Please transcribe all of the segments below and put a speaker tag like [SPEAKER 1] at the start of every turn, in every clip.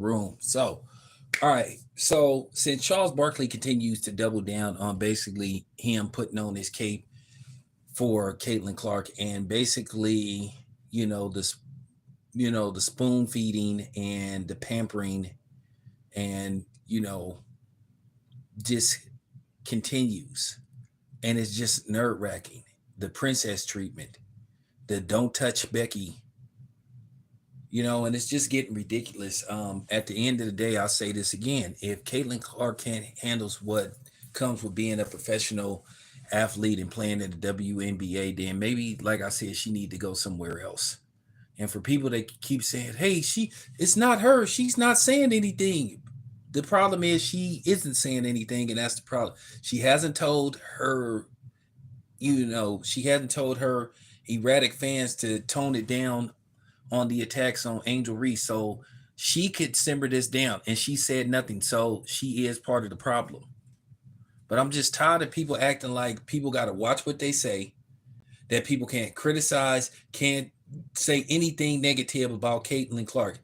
[SPEAKER 1] room. So, all right. So since Charles Barkley continues to double down on basically him putting on his cape for Caitlin Clark and basically, you know, this, the spoon feeding and the pampering and, just continues. And it's just nerve wracking. The princess treatment, the don't touch Becky, and it's just getting ridiculous. At the end of the day, I'll say this again. If Caitlin Clark can't handles what comes with being a professional athlete and playing in the WNBA, then maybe, like I said, she need to go somewhere else. And for people that keep saying, hey, it's not her. She's not saying anything. The problem is she isn't saying anything, and that's the problem. She hasn't told her, she hasn't told her erratic fans to tone it down on the attacks on Angel Reese. So she could simmer this down, and she said nothing. So she is part of the problem. But I'm just tired of people acting like people got to watch what they say, that people can't criticize, can't say anything negative about Caitlin Clark.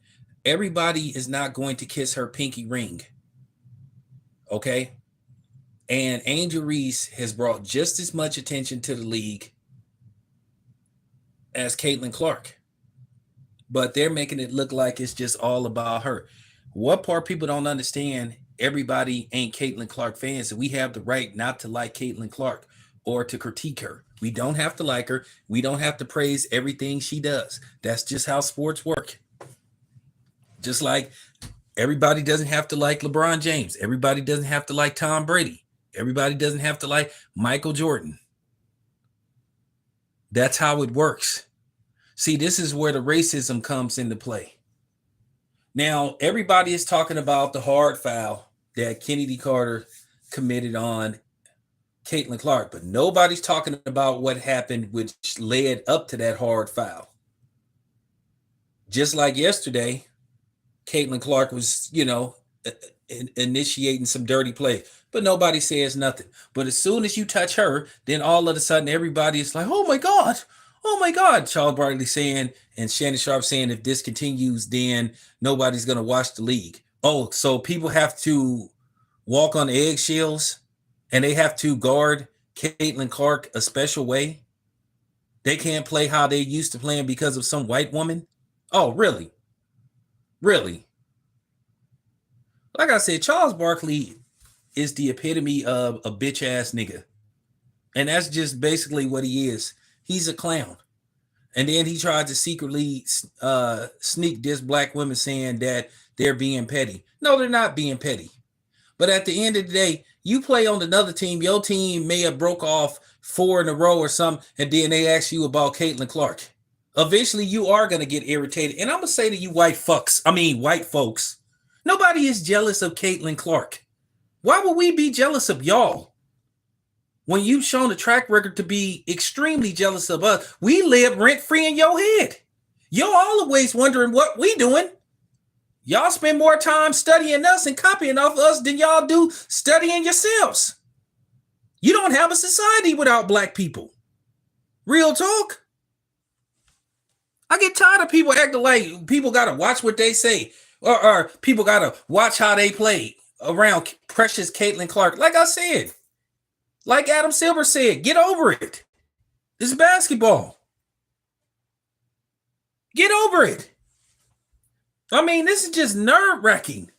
[SPEAKER 1] Everybody is not going to kiss her pinky ring. Okay? And Angel Reese has brought just as much attention to the league as Caitlin Clark. But they're making it look like it's just all about her. What part people don't understand, everybody ain't Caitlin Clark fans, and we have the right not to like Caitlin Clark or to critique her. We don't have to like her. We don't have to praise everything she does. That's just how sports work. Just like everybody doesn't have to like LeBron James. Everybody doesn't have to like Tom Brady. Everybody doesn't have to like Michael Jordan. That's how it works. See, this is where the racism comes into play. Now, everybody is talking about the hard foul that Kennedy Carter committed on Caitlin Clark, but nobody's talking about what happened which led up to that hard foul. Just like yesterday, Caitlin Clark was, initiating some dirty play, but nobody says nothing. But as soon as you touch her, then all of a sudden everybody is like, oh my God, Charles Barkley saying, and Shannon Sharp saying, if this continues, then nobody's going to watch the league. Oh, so people have to walk on eggshells and they have to guard Caitlin Clark a special way? They can't play how they used to playing because of some white woman? Oh, really? Really? Like I said, Charles Barkley is the epitome of a bitch-ass nigga. And that's just basically what he is. He's a clown. And then he tried to secretly sneak diss black women saying that they're being petty. No, they're not being petty. But at the end of the day, you play on another team. Your team may have broke off 4 in a row or something, and then they ask you about Caitlin Clark. Eventually, you are going to get irritated. And I'm going to say to you white folks, nobody is jealous of Caitlin Clark. Why would we be jealous of y'all? When you've shown a track record to be extremely jealous of us, we live rent-free in your head. You're always wondering what we doing. Y'all spend more time studying us and copying off us than y'all do studying yourselves. You don't have a society without black people. Real talk. I get tired of people acting like people got to watch what they say or people got to watch how they play around precious Caitlin Clark. Like I said, like Adam Silver said, get over it. It's basketball. Get over it. I mean, this is just nerve-wracking.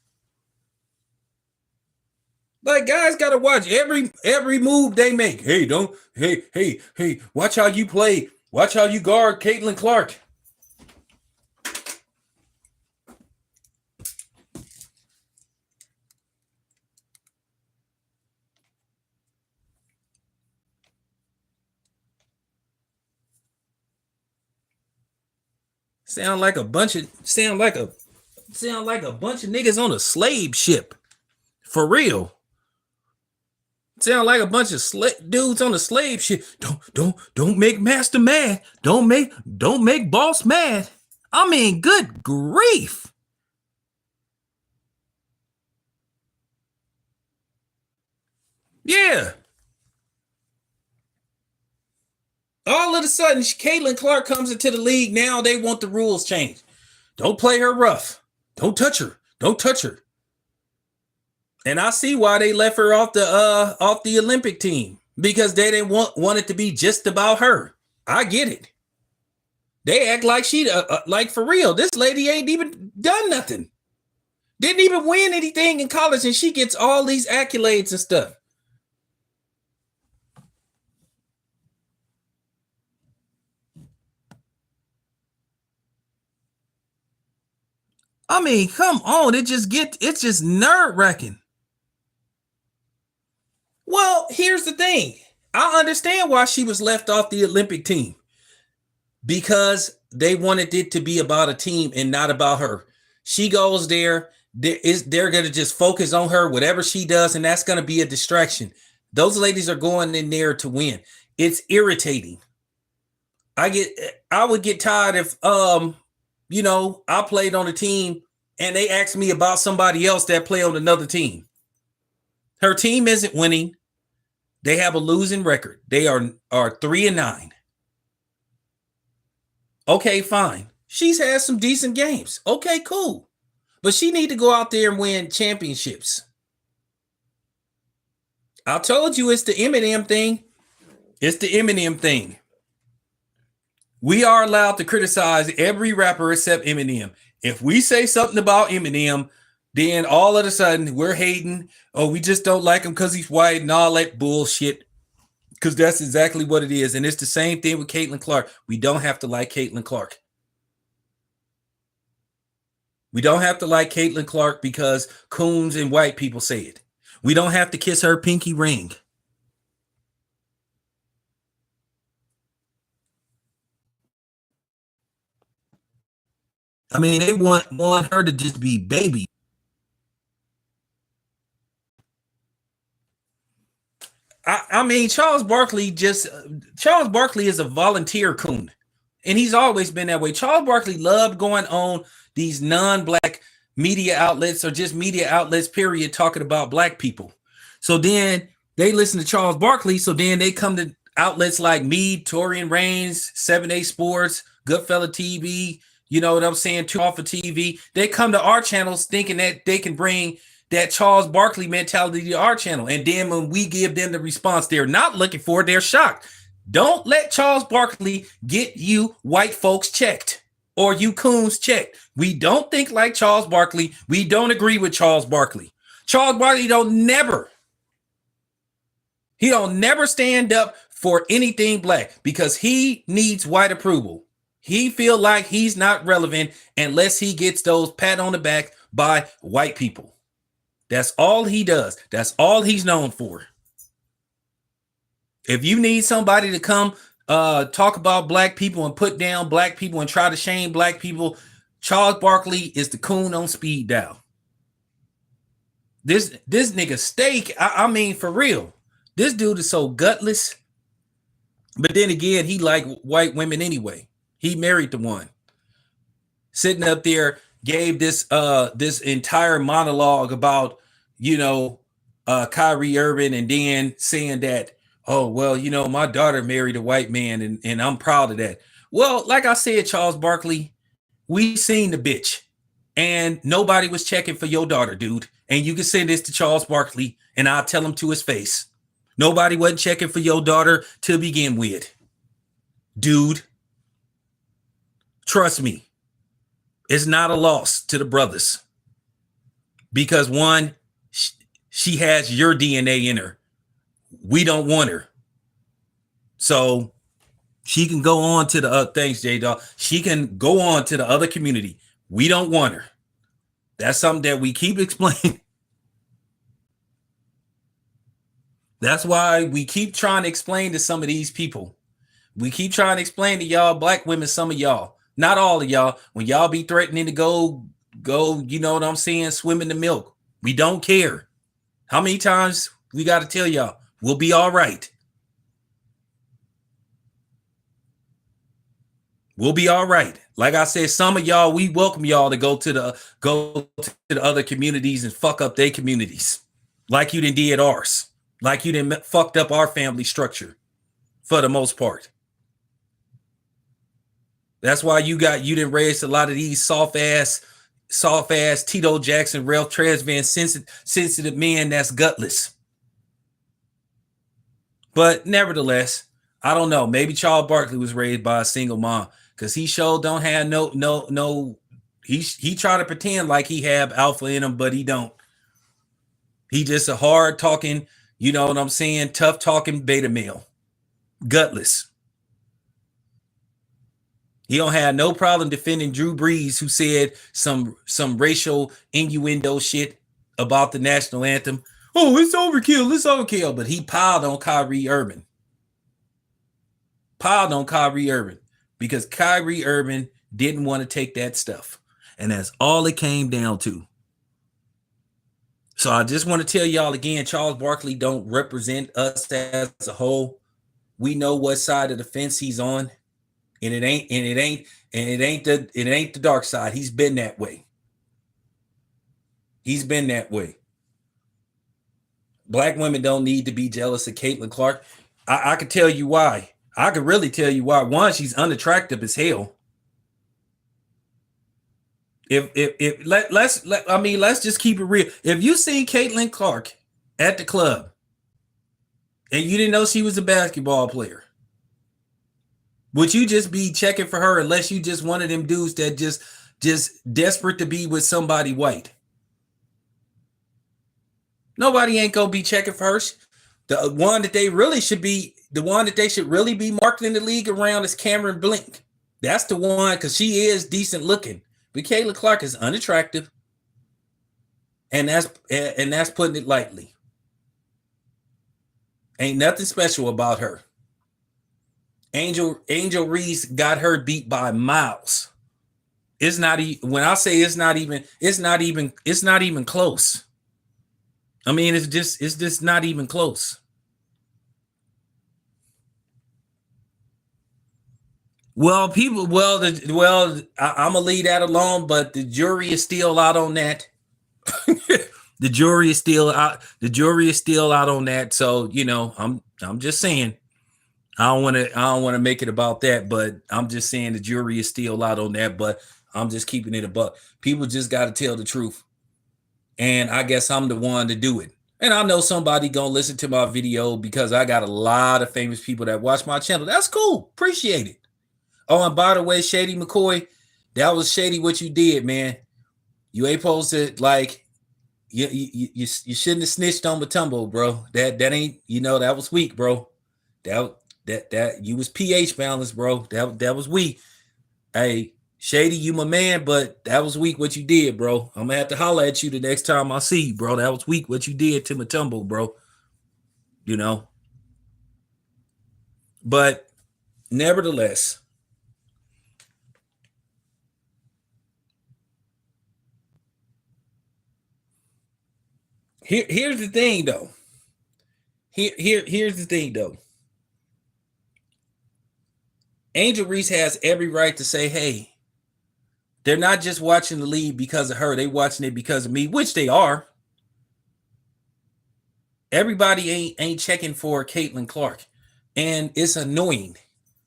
[SPEAKER 1] Like, guys got to watch every move they make. Hey, watch how you play. Watch how you guard Caitlin Clark. Sound like a bunch of niggas on a slave ship. For real. Sound like a bunch of dudes on a slave ship. Don't make master mad. Don't make boss mad. I mean, good grief. Yeah. All of a sudden, Caitlin Clark comes into the league. Now they want the rules changed. Don't play her rough. Don't touch her. Don't touch her. And I see why they left her off the Olympic team, because they didn't want it to be just about her. I get it. They act like she like for real. This lady ain't even done nothing. Didn't even win anything in college, and she gets all these accolades and stuff. I mean, come on. It's just nerve-wracking. Well, here's the thing. I understand why she was left off the Olympic team, because they wanted it to be about a team and not about her. She goes there, they're going to just focus on her, whatever she does, and that's going to be a distraction. Those ladies are going in there to win. It's irritating. I would get tired if I played on a team and they asked me about somebody else that played on another team. Her team isn't winning. They have a losing record. They are 3-9. Okay, fine. She's had some decent games. Okay, cool. But she need to go out there and win championships. I told you it's the Eminem thing. It's the Eminem thing. We are allowed to criticize every rapper except Eminem. If we say something about Eminem, then all of a sudden we're hating. Oh, we just don't like him because he's white and all that bullshit. Because that's exactly what it is. And it's the same thing with Caitlin Clark. We don't have to like Caitlin Clark. We don't have to like Caitlin Clark because coons and white people say it. We don't have to kiss her pinky ring. I mean, they want her to just be baby. I mean, Charles Barkley is a volunteer coon, and he's always been that way. Charles Barkley loved going on these non-black media outlets or just media outlets, period, talking about black people. So then they listen to Charles Barkley. So then they come to outlets like me, Torian Reigns, 7A Sports, Goodfella TV. You know what I'm saying? Two off of TV. They come to our channels thinking that they can bring that Charles Barkley mentality to our channel. And then when we give them the response they're not looking for, they're shocked. Don't let Charles Barkley get you white folks checked or you coons checked. We don't think like Charles Barkley. We don't agree with Charles Barkley. Charles Barkley don't never stand up for anything black because he needs white approval. He feel like he's not relevant unless he gets those pat on the back by white people. That's all he does. That's all he's known for. If you need somebody to come talk about black people and put down black people and try to shame black people, Charles Barkley is the coon on speed dial. This nigga Steak, I mean, for real. This dude is so gutless. But then again, he like white women anyway. He married the one. Sitting up there, gave this entire monologue about, Kyrie Irving, and then saying that, oh, well, my daughter married a white man and I'm proud of that. Well, like I said, Charles Barkley, we seen the bitch and nobody was checking for your daughter, dude. And you can send this to Charles Barkley and I'll tell him to his face. Nobody wasn't checking for your daughter to begin with. Dude, trust me, it's not a loss to the brothers. Because one, she has your DNA in her. We don't want her. So she can go on to the thanks, J-Dog. She can go on to the other community. We don't want her. That's something that we keep explaining. That's why we keep trying to explain to some of these people. We keep trying to explain to y'all, black women, some of y'all, not all of y'all, when y'all be threatening to go, you know what I'm saying, swim in the milk. We don't care. How many times we got to tell y'all, we'll be all right. We'll be all right. Like I said, some of y'all, we welcome y'all to go to the other communities and fuck up their communities. Like you did ours. Like you didn't fucked up our family structure for the most part. That's why you didn't raise a lot of these soft ass soft ass Tito Jackson, Ralph Tresvant, sensitive men that's gutless. But nevertheless, I don't know. Maybe Charles Barkley was raised by a single mom because he sure don't have no. He try to pretend like he have alpha in him, but he don't. He just a hard talking, you know what I'm saying, tough talking beta male, gutless. He don't have no problem defending Drew Brees, who said some racial innuendo shit about the national anthem. Oh, it's overkill, it's overkill. But he piled on Kyrie Irving. Because Kyrie Irving didn't want to take that stuff. And that's all it came down to. So I just want to tell y'all again, Charles Barkley don't represent us as a whole. We know what side of the fence he's on. And it ain't the dark side. He's been that way. Black women don't need to be jealous of Caitlin Clark. I could tell you why. I could really tell you why. One, she's unattractive as hell. Let's just keep it real. If you seen Caitlin Clark at the club and you didn't know she was a basketball player, would you just be checking for her unless you just one of them dudes that just desperate to be with somebody white? Nobody ain't gonna be checking for her. The one that they should really be marketing the league around is Cameron Blink. That's the one, because she is decent looking. But Caitlin Clark is unattractive. And that's putting it lightly. Ain't nothing special about her. Angel Reese got her beat by miles. It's not even, when I say it's not even close. I mean, it's just not even close. Well, I'm gonna leave that alone, but the jury is still out on that. The jury is still out on that. So, you know, I'm just saying. I don't want to make it about that, but I'm just saying the jury is still out on that, but I'm just keeping it a buck. People just got to tell the truth. And I guess I'm the one to do it. And I know somebody going to listen to my video because I got a lot of famous people that watch my channel. That's cool. Appreciate it. Oh, and by the way, Shady McCoy, that was shady what you did, man. You ain't supposed to, like, you shouldn't have snitched on Matumbo, bro. That ain't, you know, that was weak, bro. That you was pH balanced, bro. That was weak. Hey, Shady, you my man, but that was weak what you did, bro. I'm gonna have to holler at you the next time I see you, bro. That was weak what you did to Matumbo, bro. You know. But nevertheless, here's the thing, though. Here's the thing, though. Angel Reese has every right to say, hey, they're not just watching the league because of her. They watching it because of me, which they are. Everybody ain't checking for Caitlin Clark. And it's annoying.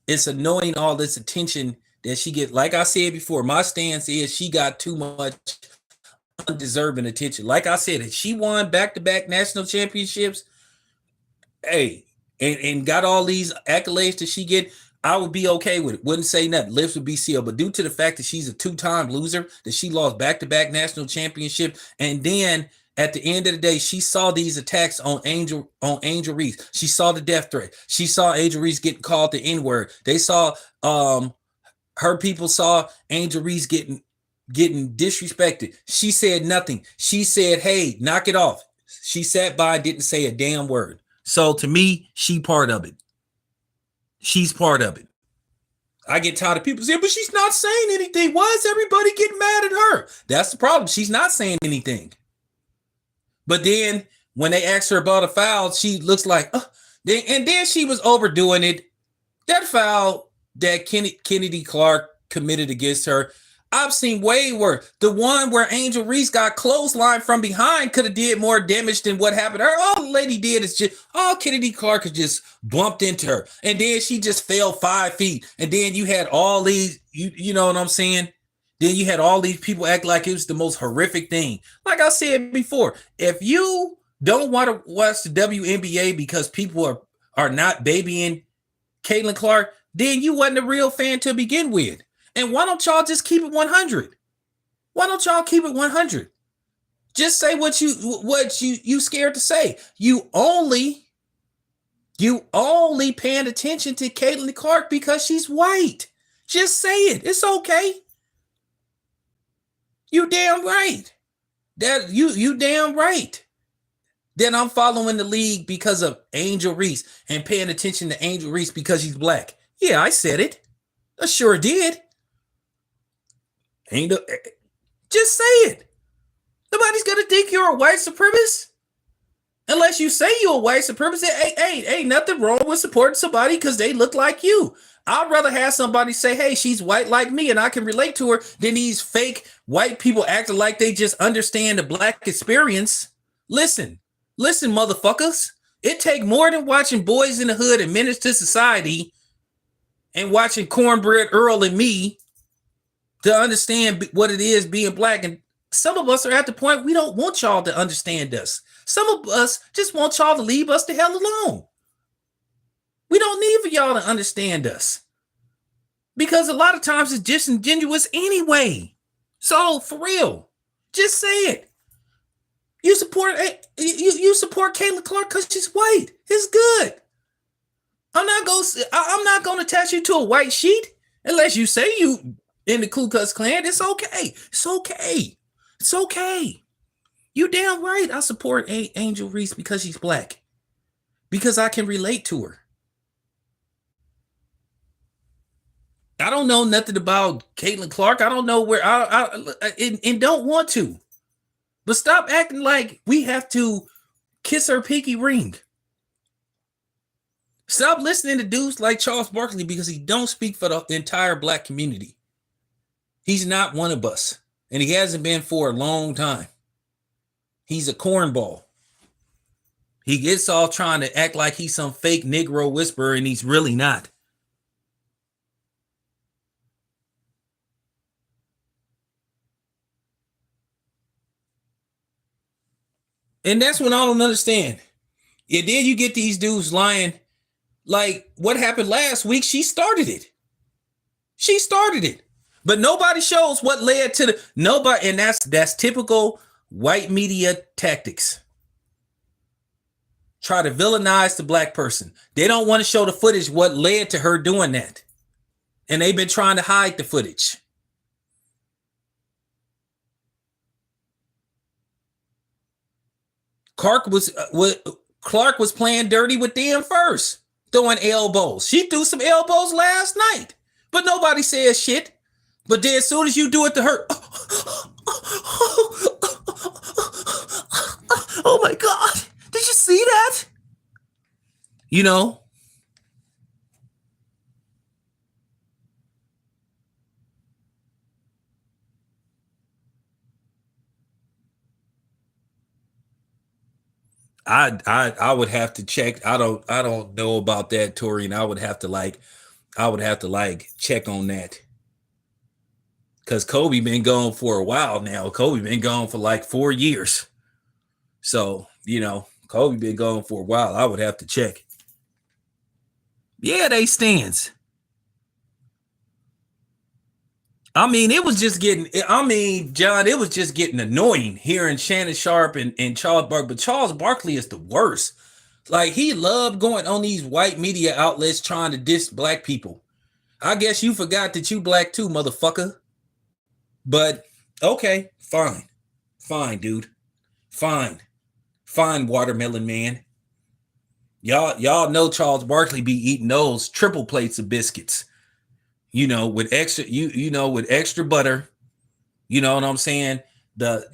[SPEAKER 1] It's annoying, all this attention that she get. Like I said before, my stance is she got too much undeserving attention. Like I said, if she won back-to-back national championships, hey, and got all these accolades that she get, I would be okay with it. Wouldn't say nothing. Lips would be sealed. But due to the fact that she's a two-time loser, that she lost back-to-back national championship, and then at the end of the day, she saw these attacks on Angel Reese. She saw the death threat. She saw Angel Reese getting called the N-word. They saw her people saw Angel Reese getting disrespected. She said nothing. She said, hey, knock it off. She sat by and didn't say a damn word. So to me, she part of it. She's part of it. I get tired of people saying, but she's not saying anything. Why is everybody getting mad at her? That's the problem. She's not saying anything. But then when they ask her about a foul, she looks like, and then she was overdoing it. That foul that Kennedy Clark committed against her, I've seen way worse. The one where Angel Reese got clotheslined from behind could have did more damage than what happened to her. All the lady did is Kennedy Clark has just bumped into her. And then she just fell 5 feet. And then you had all these, you know what I'm saying? Then you had all these people act like it was the most horrific thing. Like I said before, if you don't want to watch the WNBA because people are not babying Caitlin Clark, then you wasn't a real fan to begin with. And why don't y'all just keep it 100? Why don't y'all keep it 100? Just say what you scared to say. You only paying attention to Caitlin Clark because she's white. Just say it. It's okay. You damn right. That you damn right. Then I'm following the league because of Angel Reese and paying attention to Angel Reese because she's black. Yeah, I said it. I sure did. Just say it. Nobody's gonna think you're a white supremacist unless you say you're a white supremacist. Ain't nothing wrong with supporting somebody because they look like you. I'd rather have somebody say, hey, she's white like me and I can relate to her than these fake white people acting like they just understand the black experience. Listen, motherfuckers. It take more than watching Boys in the Hood and Menace to Society and watching Cornbread Earl and Me to understand what it is being black. And some of us are at the point we don't want y'all to understand us. Some of us just want y'all to leave us the hell alone. We don't need for y'all to understand us because a lot of times it's disingenuous anyway. So for real, just say it. You support Caitlin Clark because she's white. It's good. I'm not gonna attach you to a white sheet unless you say you in the Ku Klux Klan. It's okay. It's okay. It's okay. You damn right. I support Angel Reese because she's black. Because I can relate to her. I don't know nothing about Caitlin Clark. I don't know where and don't want to. But stop acting like we have to kiss her pinky ring. Stop listening to dudes like Charles Barkley because he don't speak for the entire black community. He's not one of us. And he hasn't been for a long time. He's a cornball. He gets all trying to act like he's some fake Negro whisperer and he's really not. And that's what I don't understand. Yeah, then you get these dudes lying. Like what happened last week, she started it. But nobody shows what led to nobody, and that's typical white media tactics. Try to villainize the black person. They don't want to show the footage what led to her doing that. And they've been trying to hide the footage. Clark was playing dirty with them first, throwing elbows. She threw some elbows last night, but nobody says shit. But then as soon as you do it to her, oh my God, did you see that? You know, I would have to check. I don't know about that, Tori, and I would have to check on that. Because Kobe been gone for a while now. Kobe been gone for like 4 years. So, Kobe been gone for a while. I would have to check. Yeah, they stands. I mean, it was just getting, John, it was just getting annoying hearing Shannon Sharp and Charles Barkley. But Charles Barkley is the worst. Like, he loved going on these white media outlets trying to diss black people. I guess you forgot that you black too, motherfucker. But, okay, fine. Fine, dude. Fine. Fine, watermelon man. Y'all know Charles Barkley be eating those triple plates of biscuits. With extra, with extra butter, you know what I'm saying?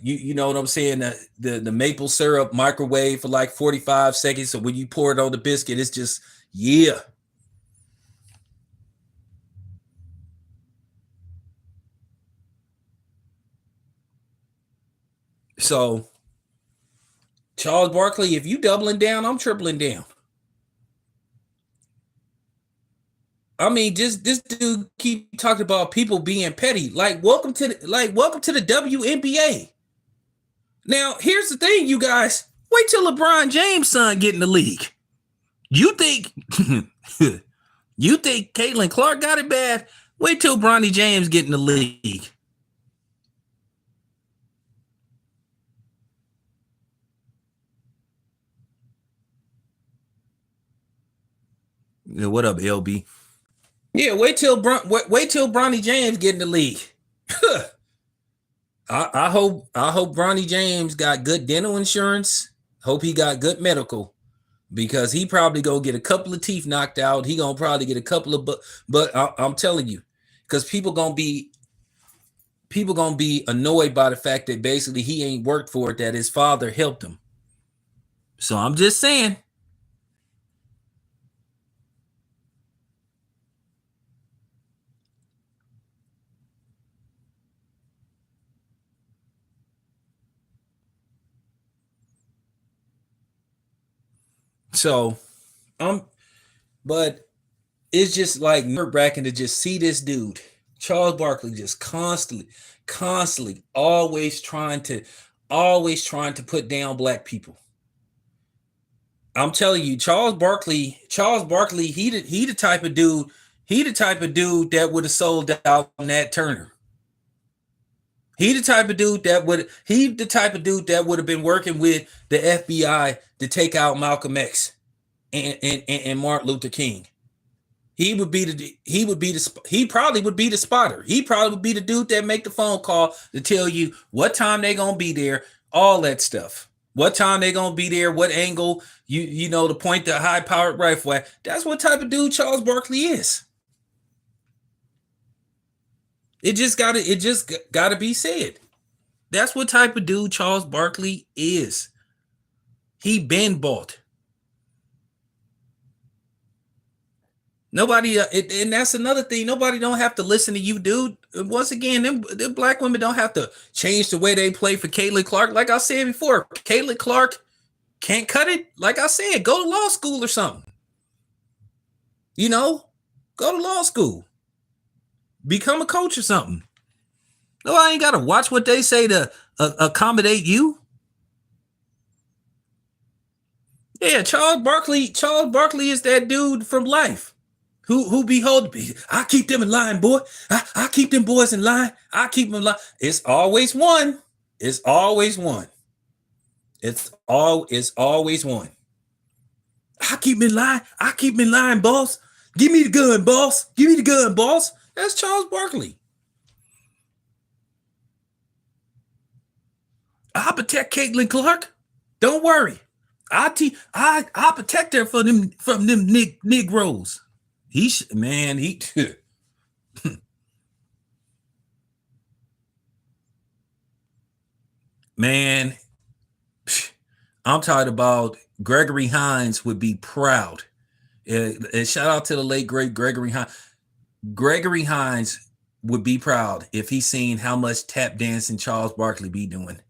[SPEAKER 1] You know what I'm saying? The maple syrup microwave for like 45 seconds. So when you pour it on the biscuit, it's just, yeah. So Charles Barkley, if you doubling down, I'm tripling down. I mean, just this dude keep talking about people being petty. Like, welcome to the WNBA. Now, here's the thing, you guys. Wait till LeBron James' son get in the league. You think you think Caitlin Clark got it bad? Wait till Bronny James get in the league. Yeah, what up, LB? Yeah, wait till Bronny James get in the league. I hope Bronny James got good dental insurance. Hope he got good medical, because he probably gonna get a couple of teeth knocked out. He gonna probably get a couple of but I'm telling you, because people gonna be annoyed by the fact that basically he ain't worked for it, that his father helped him. So I'm just saying. So but it's just like nerve-wracking to just see this dude, Charles Barkley, just constantly, always trying to put down black people. I'm telling you, Charles Barkley, he the type of dude, that would have sold out Nat Turner. He the type of dude that would have been working with the FBI to take out Malcolm X and Martin Luther King. He probably would be the spotter. He probably would be the dude that make the phone call to tell you what time they gonna be there, all that stuff. What time they gonna be there, what angle, you know, to point the high powered rifle at. That's what type of dude Charles Barkley is. It just gotta be said. That's what type of dude Charles Barkley is. He been bought. Nobody, and that's another thing. Nobody don't have to listen to you, dude. Once again, them black women don't have to change the way they play for Caitlin Clark. Like I said before, Caitlin Clark can't cut it. Like I said, go to law school or something. You know, go to law school, become a coach or something. No, I ain't got to watch what they say to accommodate you. Yeah, Charles Barkley is that dude from Life. Who behold me? I keep them in line, boy. I keep them boys in line. I keep them in line. It's always one. It's always one. It's always one. I keep them in line. I keep them in line, boss. Give me the gun, boss. Give me the gun, boss. That's Charles Barkley. I'll protect Caitlin Clark. Don't worry. I'll protect her from them Negroes. Man, I'm talking about Gregory Hines would be proud. And shout out to the late great Gregory Hines. Gregory Hines would be proud if he seen how much tap dancing Charles Barkley be doing.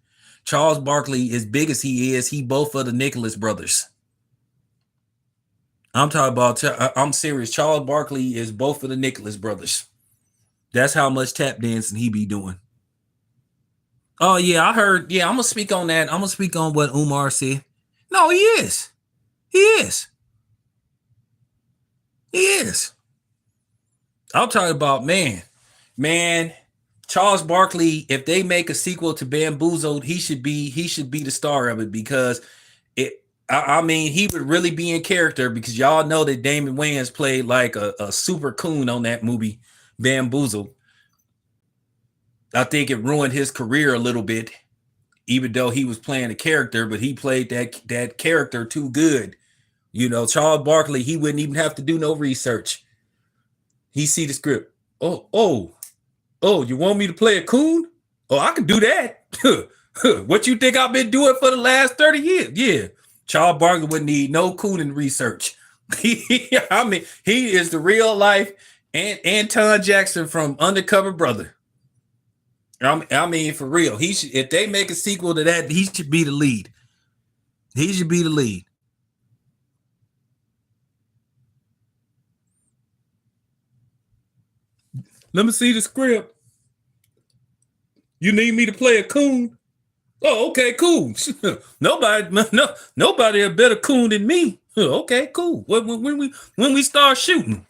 [SPEAKER 1] Charles Barkley, as big as he is, he both of the Nicholas brothers. I'm serious. Charles Barkley is both of the Nicholas brothers. That's how much tap dancing he be doing. Oh yeah, I heard. Yeah, I'm gonna speak on that. I'm gonna speak on what Umar said. No, he is. He is. He is. I'm talking about man. Charles Barkley. If they make a sequel to Bamboozled, he should be the star of it, because I mean, he would really be in character, because y'all know that Damon Wayans played like a super coon on that movie, Bamboozled. I think it ruined his career a little bit, even though he was playing a character, but he played that character too good. You know, Charles Barkley, he wouldn't even have to do no research. He see the script. Oh, you want me to play a coon? Oh, I can do that. What you think I've been doing for the last 30 years? Yeah. Charles Barkley wouldn't need no cooning research. I mean, he is the real life Anton Jackson from Undercover Brother. I mean, for real. If they make a sequel to that, he should be the lead. He should be the lead. Let me see the script. You need me to play a coon? Oh, okay, cool. Nobody a better coon than me. Okay, cool. When we start shooting,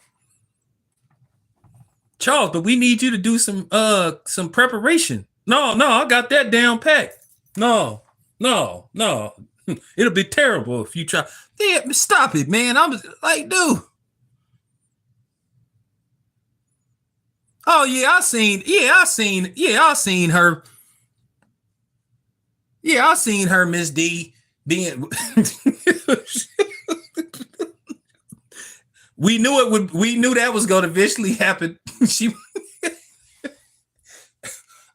[SPEAKER 1] Charles, but we need you to do some preparation. No, I got that down packed. No. It'll be terrible if you try. Yeah, stop it, man. I'm like, dude. Oh yeah, I seen her. Yeah, I seen her, Miss D, being. We knew it would. We knew that was going to eventually happen. She.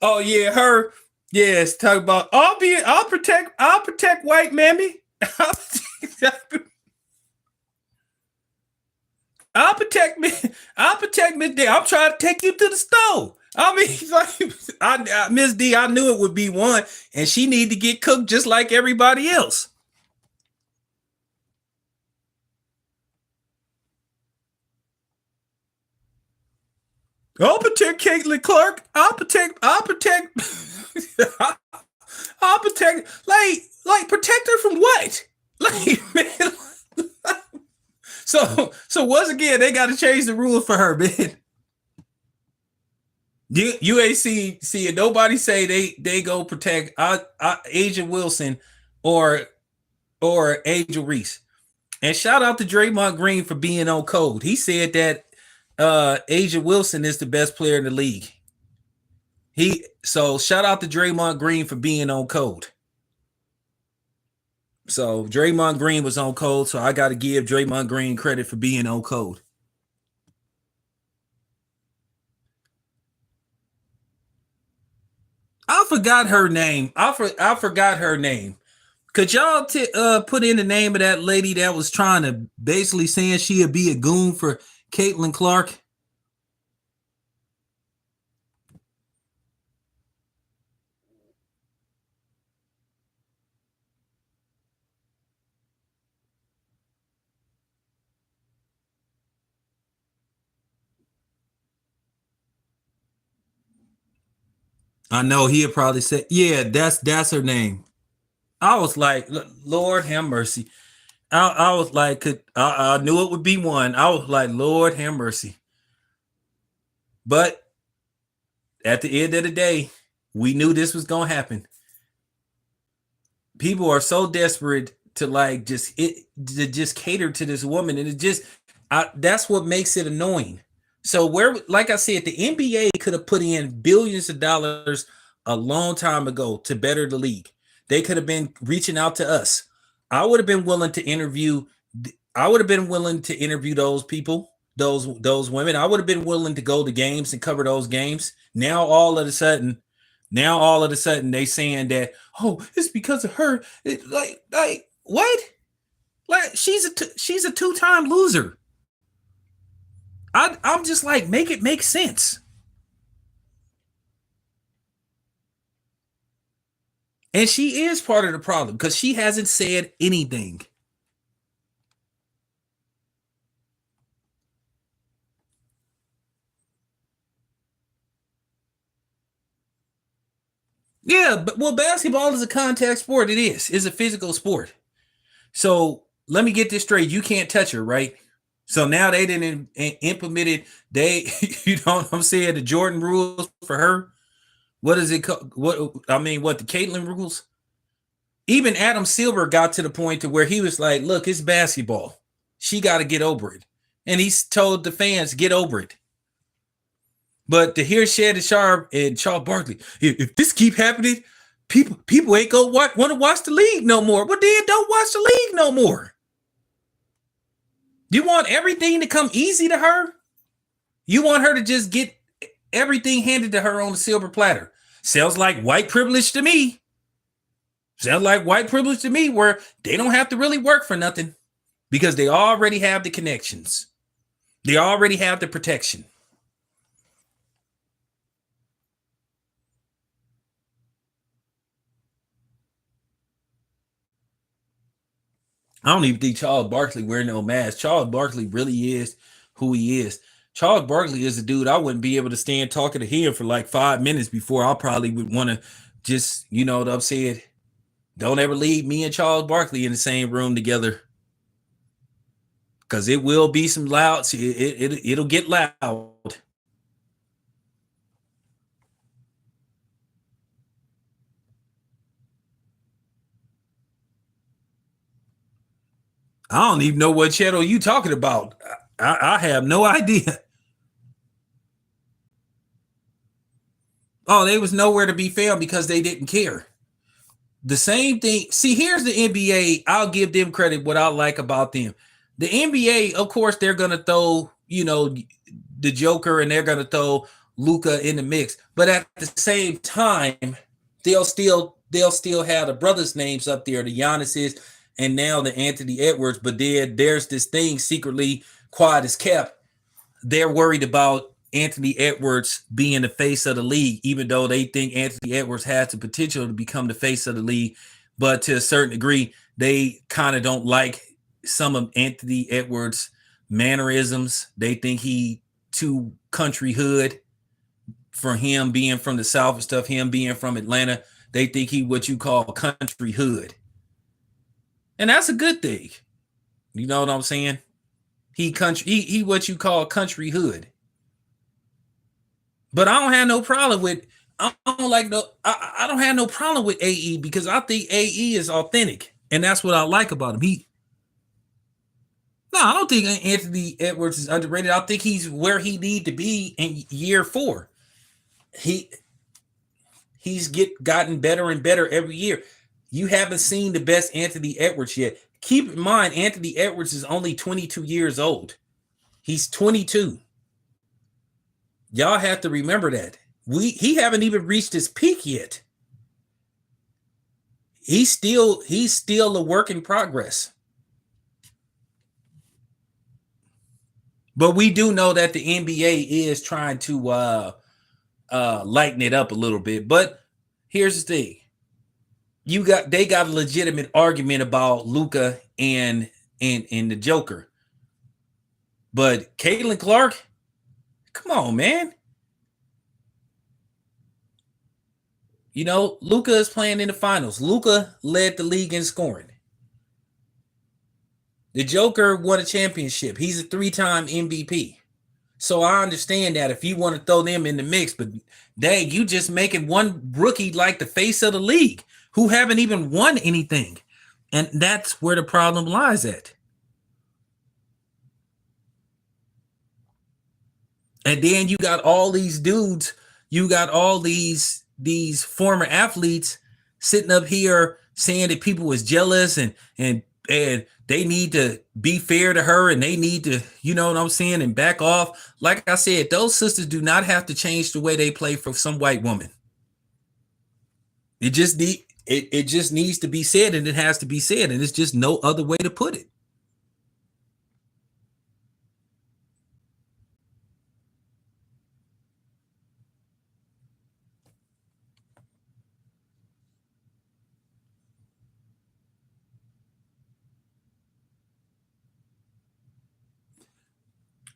[SPEAKER 1] Oh yeah, her. Yes, talk about. I'll protect white mammy. I'll protect me. I'll protect Miss D. I'm trying to take you to the store. I mean, like, Miss D, I knew it would be one, and she need to get cooked just like everybody else. I'll protect Caitlin Clark. I'll protect. I'll protect. Like protect her from what? Like, man. So once again, they got to change the rules for her, man. You ain't see nobody say they go protect Asia Wilson or Angel Reese. And shout out to Draymond Green for being on code. He said that Asia Wilson is the best player in the league. So shout out to Draymond Green for being on code. So Draymond Green was on code, so I got to give Draymond Green credit for being on code. I forgot her name. I forgot her name. Could y'all put in the name of that lady that was trying to basically saying she'd be a goon for Caitlin Clark? I know he'd probably say, "Yeah, that's her name." I was like, "Lord have mercy." I was like, I knew it would be one. I was like, "Lord have mercy." But at the end of the day, we knew this was gonna happen. People are so desperate to like just cater to this woman, and that's what makes it annoying. So where, like I said, the NBA could have put in billions of dollars a long time ago to better the league. They could have been reaching out to us. I would have been willing to interview. I would have been willing to interview those people, those women. I would have been willing to go to games and cover those games. Now all of a sudden, they saying that, oh, it's because of her. Like what? Like she's a two-time loser. I'm just like, make it make sense. And she is part of the problem because she hasn't said anything. Yeah, but well, basketball is a contact sport. It is. It's a physical sport. So let me get this straight. You can't touch her, right? So now they didn't implemented you know what I'm saying, the Jordan rules for her. What is it called? What the Caitlin rules? Even Adam Silver got to the point to where he was like, look, it's basketball. She got to get over it. And he's told the fans, get over it. But to hear Shannon Sharp and Charles Barkley, if this keep happening, people ain't gonna want to watch the league no more. Well, then don't watch the league no more. You want everything to come easy to her? You want her to just get everything handed to her on a silver platter? Sounds like white privilege to me. Sounds like white privilege to me, where they don't have to really work for nothing because they already have the connections. They already have the protection. I don't even think Charles Barkley wearing no mask. Charles Barkley really is who he is. Charles Barkley is a dude I wouldn't be able to stand talking to him for like 5 minutes before I probably would want to just, you know what I'm saying? Don't ever leave me and Charles Barkley in the same room together. Cause it will be some loud. It'll get loud. I don't even know what channel you talking about. I have no idea. Oh, they was nowhere to be found because they didn't care. The same thing. See, here's the NBA. I'll give them credit. What I like about them, the NBA, of course, they're gonna throw, you know, the Joker and they're gonna throw Luca in the mix. But at the same time, they'll still have the brothers' names up there, the Giannis's and now the Anthony Edwards. But then there's this thing secretly quiet as kept. They're worried about Anthony Edwards being the face of the league, even though they think Anthony Edwards has the potential to become the face of the league. But to a certain degree, they kind of don't like some of Anthony Edwards' mannerisms. They think he too country hood for him being from the South and stuff, him being from Atlanta. They think he what you call country hood. And that's a good thing. You know what I'm saying? He what you call country hood. But I don't have no problem with I don't have no problem with AE because I think AE is authentic. And that's what I like about him. I don't think Anthony Edwards is underrated. I think he's where he need to be in year 4. He he's gotten better and better every year. You haven't seen the best Anthony Edwards yet. Keep in mind, Anthony Edwards is only 22 years old. He's 22. Y'all have to remember that. He haven't even reached his peak yet. He's still a work in progress. But we do know that the NBA is trying to lighten it up a little bit. But here's the thing. They got a legitimate argument about Luka and the Joker. But Caitlin Clark, come on, man. You know, Luka is playing in the finals. Luka led the league in scoring. The Joker won a championship. He's a 3-time MVP. So I understand that if you want to throw them in the mix, but dang, you just making one rookie like the face of the league who haven't even won anything. And that's where the problem lies at. And then you got all these dudes, you got all these former athletes sitting up here saying that people was jealous and they need to be fair to her and they need to, you know what I'm saying, and back off. Like I said, those sisters do not have to change the way they play for some white woman. It just needs to be said, and it has to be said, and it's just no other way to put it.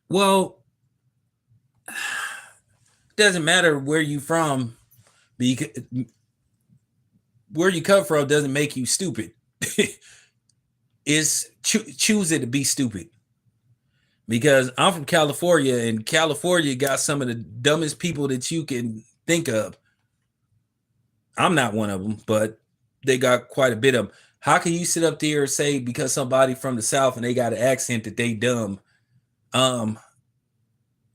[SPEAKER 1] Well, doesn't matter where you from, because where you come from doesn't make you stupid. It's choose it to be stupid. Because I'm from California, and California got some of the dumbest people that you can think of. I'm not one of them, but they got quite a bit of them. How can you sit up there and say because somebody from the South and they got an accent that they dumb?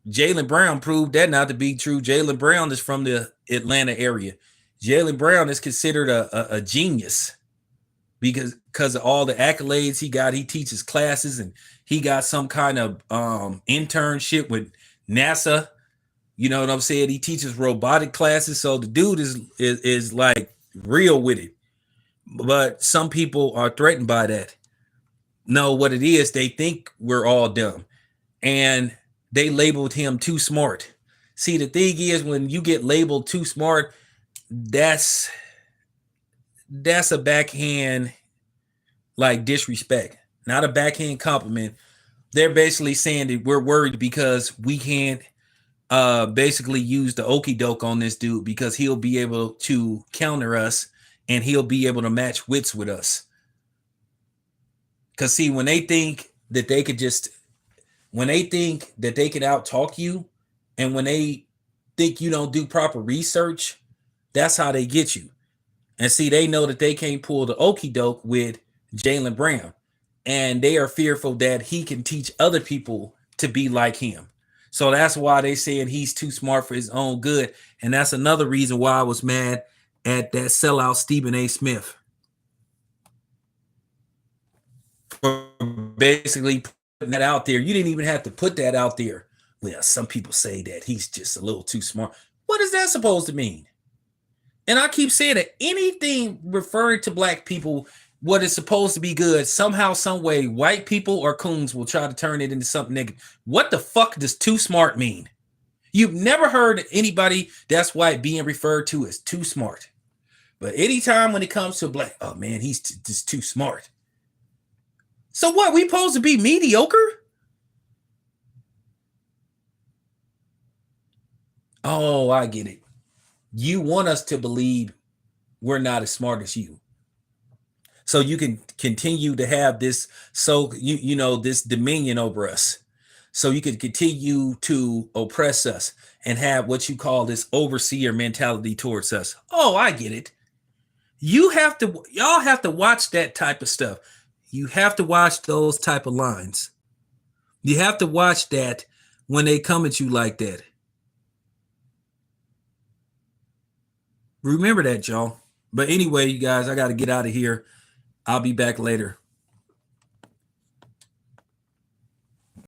[SPEAKER 1] Jaylen Brown proved that not to be true. Jaylen Brown is from the Atlanta area. Jaylen Brown is considered a genius because of all the accolades he got. He teaches classes and he got some kind of internship with NASA. You know what I'm saying? He teaches robotic classes. So the dude is like real with it. But some people are threatened by that. No, what it is, they think we're all dumb. And they labeled him too smart. See, the thing is, when you get labeled too smart, that's a backhand like disrespect, not a backhand compliment. They're basically saying that we're worried because we can't basically use the okey doke on this dude because he'll be able to counter us and he'll be able to match wits with us. Because see, when they think that they could just, when they think that they can out talk you, and when they think you don't do proper research, that's how they get you. And see, they know that they can't pull the okey doke with Jaylen Brown, and they are fearful that he can teach other people to be like him. So that's why they saying he's too smart for his own good, and that's another reason why I was mad at that sellout Stephen A. Smith for basically putting that out there. You didn't even have to put that out there. Well, some people say that he's just a little too smart. What is that supposed to mean? And I keep saying that anything referring to black people, what is supposed to be good, somehow, some way, white people or coons will try to turn it into something negative. What the fuck does too smart mean? You've never heard anybody that's white being referred to as too smart. But anytime when it comes to black, oh man, he's just too smart. So what? We supposed to be mediocre? Oh, I get it. You want us to believe we're not as smart as you. So you can continue to have this, so you know, this dominion over us. So you can continue to oppress us and have what you call this overseer mentality towards us. Oh, I get it. Y'all have to watch that type of stuff. You have to watch those type of lines. You have to watch that when they come at you like that. Remember that, y'all. But anyway, you guys, I got to get out of here. I'll be back later.